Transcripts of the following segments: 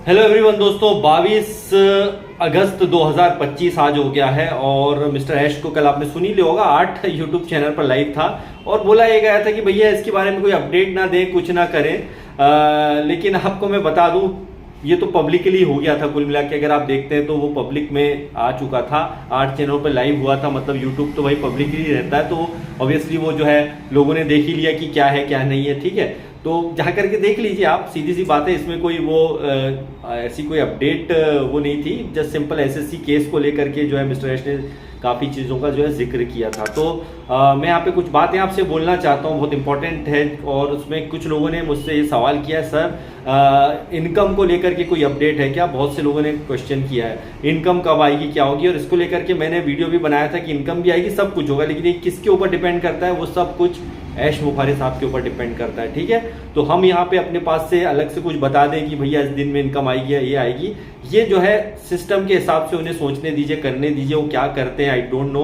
Hello everyone दोस्तों, 22 अगस्त 2025 आज हो गया है और मिस्टर ऐश को कल आपने सुन ही लिया होगा 8 यूट्यूब चैनल पर लाइव था और बोला ये गया था कि भैया इसके बारे में कोई अपडेट ना दें, कुछ ना करें। लेकिन आपको मैं बता दूं, ये तो पब्लिकली हो गया था। कुल मिला के अगर आप देखते हैं तो वो पब्लिक में आ चुका था, 8 चैनलों पर लाइव हुआ था। मतलब यूट्यूब तो भाई पब्लिकली रहता है, तो ऑब्वियसली वो जो है लोगों ने देख ही लिया कि क्या है क्या नहीं है। ठीक है, तो जा करके देख लीजिए आप, सीधी सी बात है। इसमें कोई वो ऐसी कोई अपडेट वो नहीं थी। जस्ट सिंपल एसएससी केस को लेकर के जो है मिस्टर ऐश ने काफ़ी चीज़ों का जो है जिक्र किया था। तो मैं यहाँ पे कुछ बातें आपसे बोलना चाहता हूँ, बहुत इंपॉर्टेंट है। और उसमें कुछ लोगों ने मुझसे ये सवाल किया है, सर इनकम को लेकर के कोई अपडेट है क्या? बहुत से लोगों ने क्वेश्चन किया है, इनकम कब आएगी, क्या होगी। और इसको लेकर के मैंने वीडियो भी बनाया था कि इनकम भी आएगी, सब कुछ होगा, लेकिन ये किसके ऊपर डिपेंड करता है? वो सब कुछ ऐश मुफारी साहब के ऊपर डिपेंड करता है। ठीक है, तो हम यहाँ पे अपने पास से अलग से कुछ बता दें कि भैया इस दिन में इनकम आएगी या ये आएगी, ये जो है सिस्टम के हिसाब से उन्हें सोचने दीजिए, करने दीजिए। वो क्या करते हैं आई डोंट नो,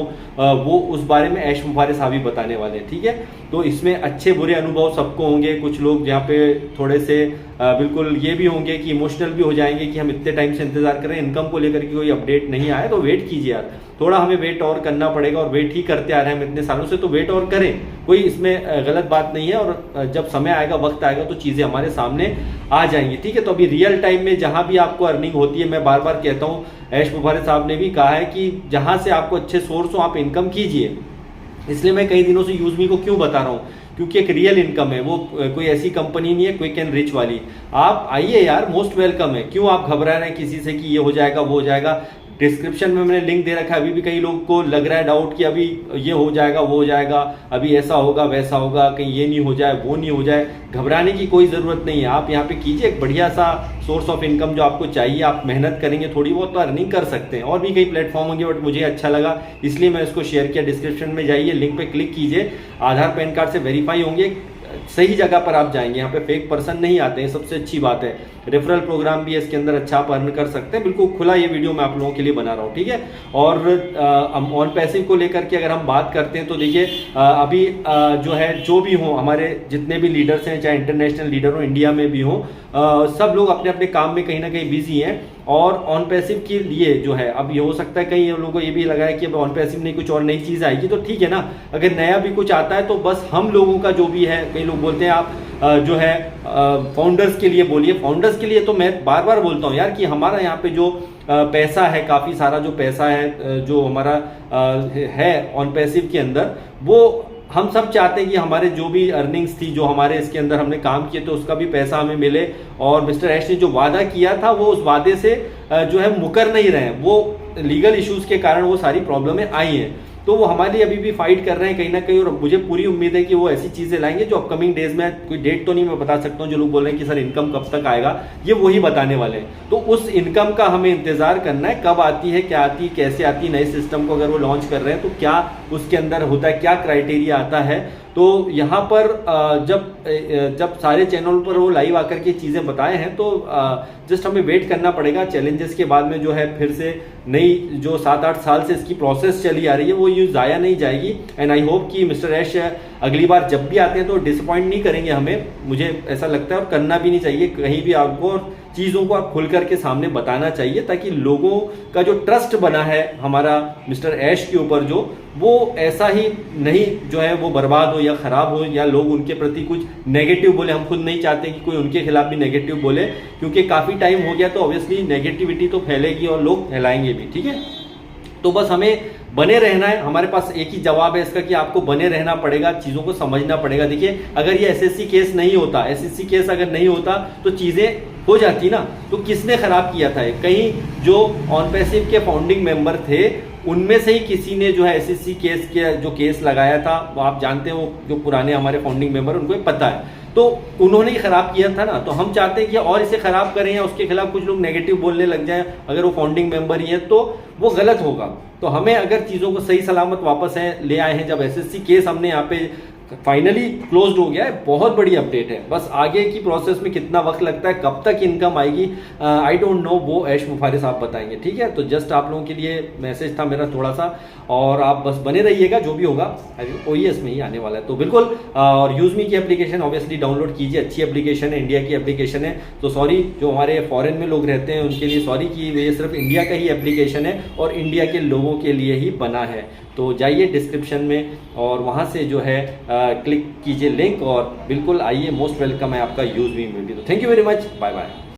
वो उस बारे में ऐश मुफारी साहब ही बताने वाले हैं। ठीक है, तो इसमें अच्छे बुरे अनुभव सबको होंगे। कुछ लोग यहाँ पे थोड़े से बिल्कुल ये भी होंगे कि इमोशनल भी हो जाएंगे कि हम इतने टाइम से इंतजार कर रहे हैं, इनकम को लेकर के कोई अपडेट नहीं आया। तो वेट कीजिए यार, थोड़ा हमें वेट और करना पड़ेगा, और वेट ही करते आ रहे हैं हम इतने सालों से, तो वेट और करें, कोई इसमें गलत बात नहीं है। और जब समय आएगा, वक्त आएगा, तो चीज़ें हमारे सामने आ जाएंगी। ठीक है, तो अभी रियल टाइम में जहां भी आपको अर्निंग होती है, मैं बार बार कहता हूं, ऐश मुफारी साहब ने भी कहा है कि जहां से आपको अच्छे सोर्स हो आप इनकम कीजिए। इसलिए मैं कई दिनों से यूजमी को क्यों बता रहा हूँ, क्योंकि एक रियल इनकम है, वो कोई ऐसी कंपनी नहीं है क्विक एंड रिच वाली। आप आइए यार, मोस्ट वेलकम है। क्यों आप घबरा रहे हैं किसी से कि ये हो जाएगा वो हो जाएगा? डिस्क्रिप्शन में मैंने लिंक दे रखा है। अभी भी कई लोगों को लग रहा है डाउट कि अभी ये हो जाएगा वो हो जाएगा, अभी ऐसा होगा वैसा होगा, कहीं ये नहीं हो जाए वो नहीं हो जाए। घबराने की कोई ज़रूरत नहीं है। आप यहाँ पे कीजिए एक बढ़िया सा सोर्स ऑफ इनकम जो आपको चाहिए। आप मेहनत करेंगे थोड़ी बहुत तो अर्निंग कर सकते हैं। और भी कई प्लेटफॉर्म होंगे, बट मुझे अच्छा लगा इसलिए मैं इसको शेयर किया। डिस्क्रिप्शन में जाइए, लिंक पे क्लिक कीजिए, आधार पैन कार्ड से वेरीफाई होंगे, सही जगह पर आप जाएंगे। यहाँ पे फेक पर्सन नहीं आते हैं, सबसे अच्छी बात है। रेफरल प्रोग्राम भी है इसके अंदर, अच्छा आप अर्न कर सकते हैं। बिल्कुल खुला ये वीडियो मैं आप लोगों के लिए बना रहा हूँ। ठीक है, और ऑन पैसिव को लेकर के अगर हम बात करते हैं तो देखिए अभी जो है, जो भी हो हमारे जितने भी लीडर्स हैं, चाहे इंटरनेशनल लीडर हो, इंडिया में भी हो, सब लोग अपने अपने काम में कहीं ना कहीं बिजी हैं। और ऑन पैसिव के लिए जो है, अब ये हो सकता है कई लोगों को ये भी लगा है कि अब ऑन पैसिव नहीं कुछ और नई चीज़ आएगी, तो ठीक है ना। अगर नया भी कुछ आता है तो बस हम लोगों का जो भी है, कई लोग बोलते हैं आप जो है फाउंडर्स के लिए बोलिए। फाउंडर्स के लिए तो मैं बार बार बोलता हूँ यार कि हमारा यहाँ पे जो पैसा है, काफ़ी सारा जो पैसा है जो हमारा है ऑन पैसिव के अंदर, वो हम सब चाहते हैं कि हमारे जो भी अर्निंग्स थी, जो हमारे इसके अंदर हमने काम किए, तो उसका भी पैसा हमें मिले। और मिस्टर ऐश ने जो वादा किया था वो उस वादे से जो है मुकर नहीं रहे हैं। वो लीगल इश्यूज के कारण वो सारी प्रॉब्लमें आई हैं, तो वो हमारे लिए अभी भी फाइट कर रहे हैं कहीं ना कहीं। और मुझे पूरी उम्मीद है कि वो ऐसी चीजें लाएंगे जो अपकमिंग डेज में, कोई डेट तो नहीं मैं बता सकता हूँ, जो लोग बोल रहे हैं कि सर इनकम कब तक आएगा, ये वही बताने वाले हैं। तो उस इनकम का हमें इंतजार करना है, कब आती है, क्या आती है, कैसे आती है। नए सिस्टम को अगर वो लॉन्च कर रहे हैं तो क्या उसके अंदर होता है, क्या क्राइटेरिया आता है। तो यहाँ पर जब सारे चैनल पर वो लाइव आकर के चीज़ें बताए हैं, तो जस्ट हमें वेट करना पड़ेगा। चैलेंजेस के बाद में जो है फिर से नई जो 7-8 साल से इसकी प्रोसेस चली आ रही है, वो यूज ज़ाया नहीं जाएगी। एंड आई होप कि मिस्टर ऐश अगली बार जब भी आते हैं तो डिसअपॉइंट नहीं करेंगे हमें, मुझे ऐसा लगता है। और करना भी नहीं चाहिए कहीं भी आपको, चीज़ों को आप खुल करके सामने बताना चाहिए, ताकि लोगों का जो ट्रस्ट बना है हमारा मिस्टर ऐश के ऊपर, जो वो ऐसा ही नहीं जो है वो बर्बाद हो या ख़राब हो, या लोग उनके प्रति कुछ नेगेटिव बोले। हम खुद नहीं चाहते कि कोई उनके खिलाफ भी नेगेटिव बोले, क्योंकि काफ़ी टाइम हो गया तो ऑब्वियसली नेगेटिविटी तो फैलेगी और लोग फैलाएंगे भी। ठीक है, तो बस हमें बने रहना है। हमारे पास एक ही जवाब है इसका कि आपको बने रहना पड़ेगा, चीज़ों को समझना पड़ेगा। देखिए, अगर ये एसएससी केस नहीं होता, एसएससी केस अगर नहीं होता तो चीज़ें हो जाती ना। तो किसने खराब किया था? कहीं जो ऑन पैसिव के फाउंडिंग मेंबर थे, उनमें से ही किसी ने जो है एसएससी केस के जो केस लगाया था, वो आप जानते हैं, वो जो पुराने हमारे फाउंडिंग मेंबर, उनको पता है, तो उन्होंने ही खराब किया था ना। तो हम चाहते हैं कि और इसे खराब करें या उसके खिलाफ कुछ लोग नेगेटिव बोलने लग जाएं, अगर वो फाउंडिंग मेंबर ही है तो वो गलत होगा। तो हमें अगर चीज़ों को सही सलामत वापस ले आए हैं, जब एसएससी केस हमने यहाँ पे फाइनली क्लोज्ड हो गया है, बहुत बड़ी अपडेट है। बस आगे की प्रोसेस में कितना वक्त लगता है, कब तक इनकम आएगी, आई डोंट नो, वो ऐश मुफारिस साहब बताएंगे। ठीक है, तो जस्ट आप लोगों के लिए मैसेज था मेरा थोड़ा सा, और आप बस बने रहिएगा, जो भी होगा OES में ही आने वाला है। तो बिल्कुल, और यूजमी की एप्लीकेशन ऑब्वियसली डाउनलोड कीजिए, अच्छी एप्लीकेशन है, इंडिया की एप्लीकेशन है। तो सॉरी जो हमारे फॉरेन में लोग रहते हैं उनके लिए सॉरी कि ये सिर्फ इंडिया का ही एप्लीकेशन है और इंडिया के लोगों के लिए ही बना है। तो जाइए डिस्क्रिप्शन में और वहाँ से जो है क्लिक कीजिए लिंक, और बिल्कुल आइए, मोस्ट वेलकम है आपका यूजमी में भी। तो thank you very much, bye bye.